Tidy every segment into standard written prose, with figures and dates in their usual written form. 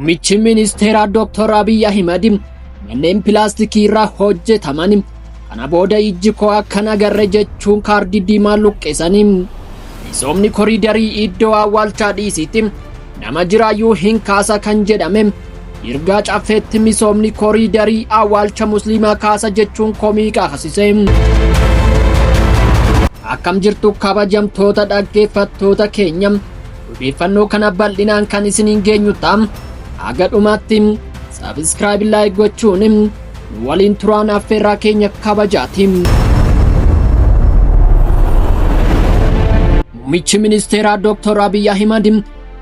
Muummichi ministeeraa Dr. Abiy Ahmed manneen pilaastikii irraa hojjetaman kana booda ijji koo akkan agarre jechuun kaardii diimaa luqqisanii misoomni koriidarii iddoo awwaalchaa dhiisitti nama jiraayyuu hin kaasa kan jedhame Yirgaa Caffeetti misoomni koriidarii awwaalcha musliimaa kaasa jechuun komii kaasise. Akkam jirtu kabajamtoota dhaggeeffattoota keenya odeeffannoo kana bal'inaan kan isiniin geenyu ta'a. Haga dhumaatti subscribe like gochuun waliin turaan affeerraa keenya kabajaati. Muummichi ministeeraa Dr. Abiy Ahmed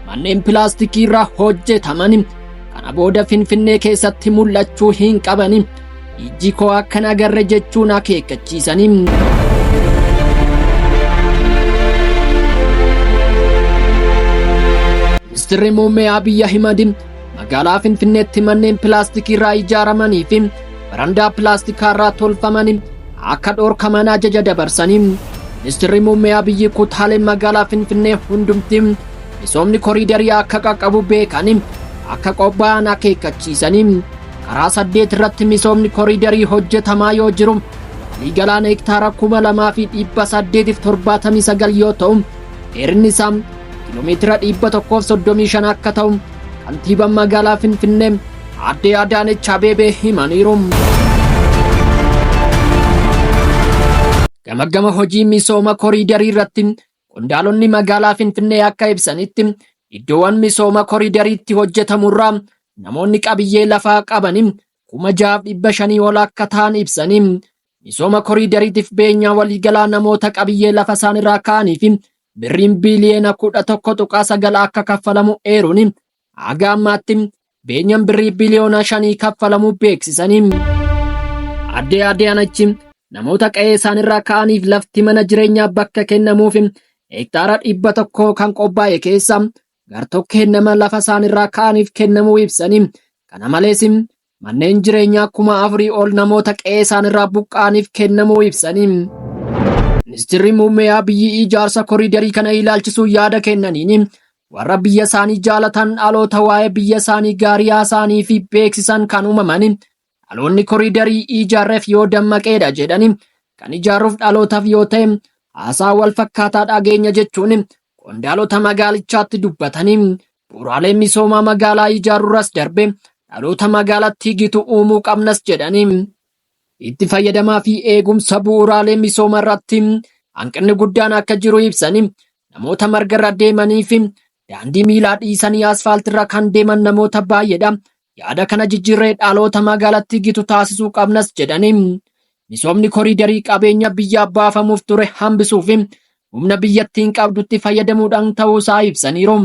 manneen pilaastikii irraa hojjetaman kana booda Finfinnee keessatti mul'achuu hin qaban ijji koo akkan agarre jechuun akeekkachiisanii. Ministeerri muummee Abiy Ahmed magaalaa Finfinneetti manneen pilaastikii irraa ijaaramanii fi barandaa pilaastikaa irraa tolfaman akka dhorkaman ajaja dabarsanii. Ministeerri muummee Abiy kutaalee magaalaa Finfinnee hundumti misoomni koriidarii akka qaqqabu beekan akka qophaa'an akeekkachiisanii. Karaa 8 irratti misoomni koriidarii hojjetamaa yoo jiru waliigalaan hektaara 2879 yoo ta'u dheerinni isaa kiiloomeetira 135 akka ta'u kantiibaan magaalaa Finfinnee Aadde Adaanech Abeebee himaniiru. Gama hojii misooma koriidarii irratti qondaalonni magaalaa Finfinnee akka ibsanitti iddoowwan misooma koriidariitti hojjetamurraa namoonni qabiyyee lafaa qaban 6,500 ol akka ta'an ibsanii misooma koriidariitiif beenyaa waliigalaa namoota qabiyyee lafa isaanirraa ka'aniif birriin biiliyoona 11.9 akka kaffalamu eeruun haga ammaatti beenyaan birrii biiliyoona 5 kaffalamu beeksisanii. Aadde Adaanech namoota qe'ee isaanirraa ka'aniif lafti mana jireenyaa bakka kennamuuf hektaara 100 kan qophaa'e keessa gartokkeen nama lafa isaanirraa ka'aniif kennamuu ibsanii. Kana malees manneen jireenyaa 4,000 ol namoota qe'ee isaanirraa buqqa'aniif kennamuu ibsanii. Ministeerri muummee Abiy ijaarsa koriidarii kana ilaalchisuun yaada kennaniin warra biyya isaanii jaalatan dhaloota waa'ee biyya isaanii gaarii isaanii fi beeksisan kan uumaman dhaloonni koriidarii ijaarreef yoo dammaqeedha jedhanii kan ijaaruuf dhalootaaf yoo ta'e haasaa wal fakkaataa dhageenya jechuun qondaalota magaalichaatti dubbatanii bu'uuraalee misoomaa magaalaa ijaarurras darbe dhaloota magaalattii gitu uumuu qabnas jedhanii. Itti fayyadamaa fi eegumsa bu'uuraalee misoomaa irratti hanqinni guddaan akka jiru ibsanii namoota margarra deemanii fi daandii miilaa dhiisanii asfaaltirra kan deeman namoota baay'eedha. Yaada kana jijjiirree dhaloota magaalattii gitu taasisuu qabnas jedhanii. Misoomni koriidarii qabeenya biyyaa baafamuuf ture hambisuuf humna biyyattiin qabdutti fayyadamuudhaan ta'uusaa ibsaniiru.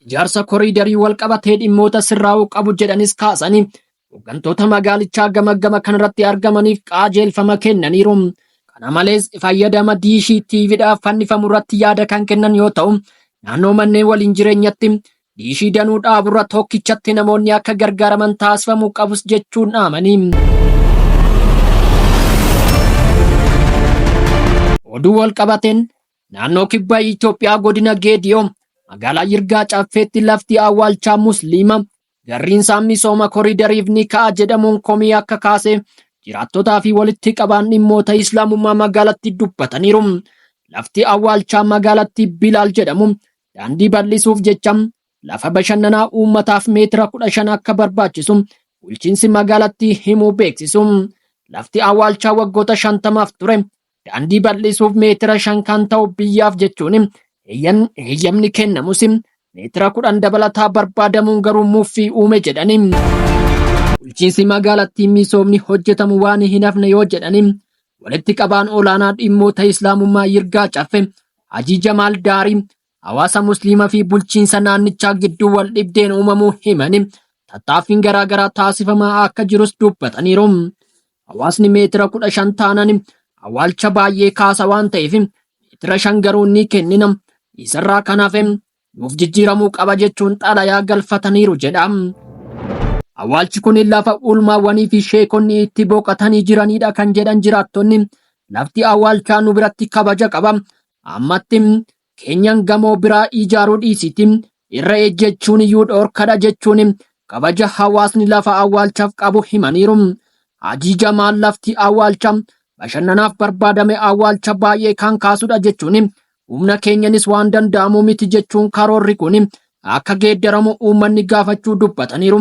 Ijaarsa koriidarii wal qabatee dhimmoota sirraa'uu qabu jedhanis kaasanii hooggantoota magaalichaa gama kanarratti argamaniif qajeelfama kennaniiru. Kana malees fayyadama diishii tiiviidhaaf fannifamu irratti yaada kan kennan yoo ta'u naannoo manneen waliin jireenyatti diishii danuu dhaaburra tokkichatti namoonni akka gargaaraman taasifamuu qabus jechuun dhaamanii. Oduu wal qabateen naannoo kibba Itoophiyaa godina Geediyoo magaalaa Yirgaa Caffeetti lafti awwaalchaa musliima garriinsaa misooma koriidariif ni ka'a jedhamuun komii akka kaase jiraattotaa fi walitti qabaan dhimmoota islaamummaa magaalatti dubbataniiru. Lafti awwaalchaa magaalatti Bilaal jedhamu daandii bal'isuuf jecha lafa bashannanaa uummataaf meetira 15 akka barbaachisu bulchiinsi magaalatti himuu beeksisu. Lafti awwaalchaa waggoota 50f ture daandii bal'isuuf meetira 5 kan ta'u biyyaaf jechuun eeyyamni kennamus meetira 10 dabalataa barbaadamuun garuu muffii uume jedhanii. Bulchiinsi magaalattii misoomni hojjetamu waan hin hafne yoo jedhanii walitti qabaan olaanaa dhimmoota islaamummaa Yirgaa Caffee Hajii Jamaal Daarii hawaasa musliimaa fi bulchiinsa naannichaa gidduu wal dhibdeen uumamuu himanii tattaaffiin garaagaraa taasifamaa akka jirus dubbataniiru. Hawaasni meetira 15 taanan awwaalcha baay'ee kaasa waan ta'eef meetira 5 garuu ni kennina. Isarraa kanaaf nuuf jijjiiramuu qaba jechuun xalayaa galfataniiru jedha. Awwaalchi kun lafa ulmaawwanii fi sheekonni itti boqotanii jiranidha kan jedhan jiraattonni. Lafti awwaalchaa nu biratti kabaja qaba. Ammatti keenyan gamoo biraa ijaaruu dhiisiti irra ejjechuun iyyuu dhorkadha jechuun kabaja hawaasni lafa awwaalchaaf qabu himaniiru. Hajii Jamaal lafti awwaalcha bashannanaaf barbaadame awwaalcha baay'ee kan kaasudha jechuun humna keenyanis waan danda'amu miti jechuun karoorri kun akka geeddaramu uummanni gaafachuu dubbataniiru.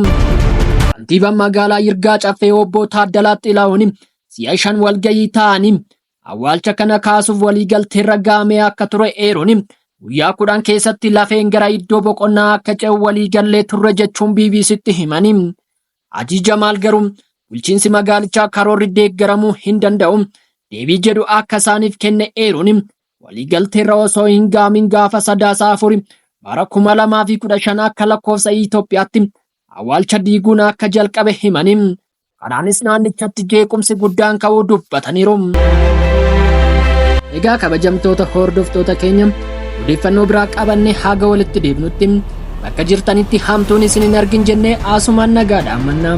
Kantiibaan magaalaa Yirgaa Caffee obbo Taaddalaa Xilahuun si'a 5 walgayii ta'anii awwaalcha kana kaasuuf waliigalteerra gahamee akka ture eeruun guyyaa 10 keessatti lafeen gara iddoo boqonnaa akka ce'u waliigallee turre jechuun BBCtti himanii. Hajii Jamaal garuu bulchiinsi magaalichaa karoorri deeggaramuu hin danda'u deebii jedhu akka isaaniif kenne eeruun waliigalteerra osoo hin gahamin gaafa 3 bara 2015 akka lakkoofsa Itoophiyaatti awwaalcha diiguun akka jalqabe himanii. Kanaanis naannichatti jeequmsi guddaan ka'uu dubbataniiru. Egaa kabajamtoota hordoftoota keenya odeeffannoo biraa qabannee haga walitti deebinutti bakka jirtanitti hamtuun isin hin argin jennee asumaan nagaadhaan mannaa.